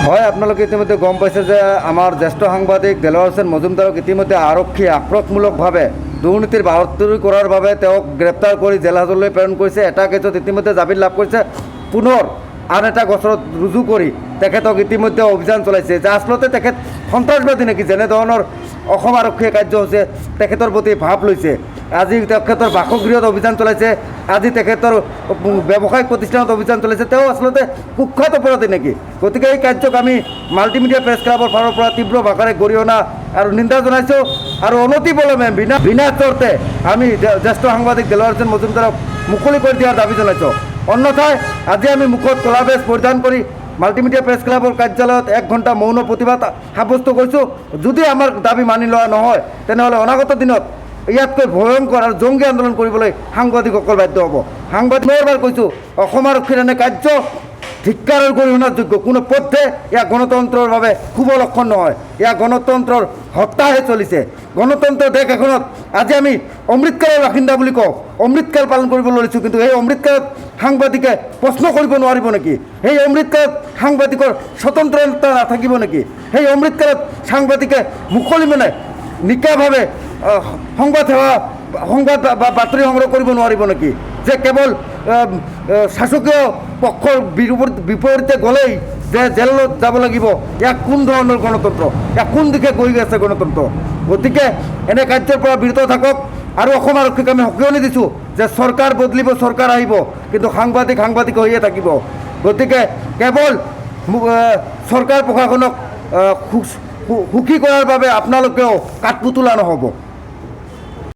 হয়, আপোনালোকে ইতিমধ্যে গম পাইছে যে আমাৰ জ্যেষ্ঠ সাংবাদিক দেলোৱাৰ হোসেন মজুমদাৰক ইতিমধ্যে আৰক্ষীয়ে আক্ৰমণমূলকভাৱে দুৰ্নীতিৰ বাহাদুৰি কৰাৰ বাবে তেওঁক গ্ৰেপ্তাৰ কৰি জেল হাজতলৈ প্ৰেৰণ কৰিছে। এটা কেছত ইতিমধ্যে জামিন লাভ কৰিছে, পুনৰ আন এটা গোচৰত ৰুজু কৰি তেখেতক ইতিমধ্যে অভিযান চলাইছে যে আচলতে তেখেত সন্ত্ৰাসবাদী নেকি, যেনেধৰণৰ অসম আৰক্ষীয়ে কাৰ্যসূচী তেখেতৰ প্ৰতি ভাৱ লৈছে। আজি তেখেতৰ বাসগৃহত অভিযান চলাইছে, আজি তেখেতৰ ব্যৱসায়িক প্ৰতিষ্ঠানত অভিযান চলাইছে, তেওঁ আচলতে কুখ্যাত অপৰাধী নেকি? গতিকে এই কাৰ্যক আমি মাল্টিমিডিয়া প্ৰেছ ক্লাবৰ ফালৰ পৰা তীব্ৰ ভাষাৰে গৰিহণা আৰু নিন্দা জনাইছোঁ আৰু অনতিপলমে বিনা চৰ্তে আমি জ্যেষ্ঠ সাংবাদিক দেলোৱাৰ হোসেন মজুমদাৰক মুকলি কৰি দিয়াৰ দাবী জনাইছোঁ। অন্যথায় আজি আমি মুখত ক'লা বেজ পৰিধান কৰি মাল্টিমিডিয়া প্ৰেছ ক্লাবৰ কাৰ্যালয়ত 1 ঘণ্টা মৌন প্ৰতিবাদ সাব্যস্ত কৰিছোঁ। যদি আমাৰ দাবী মানি লোৱা নহয়, তেনেহ'লে অনাগত দিনত ইয়াতকৈ ভয়ংকৰ আৰু জংগী আন্দোলন কৰিবলৈ সাংবাদিকসকল বাধ্য হ'ব। সাংবাদিকবাৰ কৈছোঁ, অসম আৰক্ষীৰ এনে কাৰ্য ধিক্কাৰ আৰু গৰিহণাৰ যোগ্য। কোনো পথে ইয়াক গণতন্ত্ৰৰ বাবে শুভ লক্ষণ নহয়, ইয়াক গণতন্ত্ৰৰ হত্যাহে চলিছে। গণতন্ত্ৰৰ দেশ এখনত আজি আমি অমৃতকালৰ বাসিন্দা বুলি কওঁ, অমৃতকাল পালন কৰিবলৈ লৈছোঁ, কিন্তু সেই অমৃতকালত সাংবাদিকে প্ৰশ্ন কৰিব নোৱাৰিব নেকি? সেই অমৃতকালত সাংবাদিকৰ স্বতন্ত্ৰতা নাথাকিব নেকি? সেই অমৃতকালত সাংবাদিকে মুকলি মানে নিকাভাৱে সংবাদ বা বাতৰি সংগ্ৰহ কৰিব নোৱাৰিব নেকি? যে কেৱল শাসকীয় পক্ষৰ বিপৰীতে গ'লেই যে জেলত যাব লাগিব, ইয়াক কোন ধৰণৰ গণতন্ত্ৰ, ইয়াক কোন দিশে গৈ আছে গণতন্ত্ৰ? গতিকে এনে কাৰ্যৰ পৰা বিৰত থাকক। আৰু অসম আৰক্ষীক আমি সকিয়নি দিছোঁ যে চৰকাৰ বদলিব, চৰকাৰ আহিব, কিন্তু সাংবাদিক হৈয়ে থাকিব। গতিকে কেৱল চৰকাৰ প্ৰশাসনক সুখী কৰাৰ বাবে আপোনালোকেও কাঠপুতলা নহ'ব।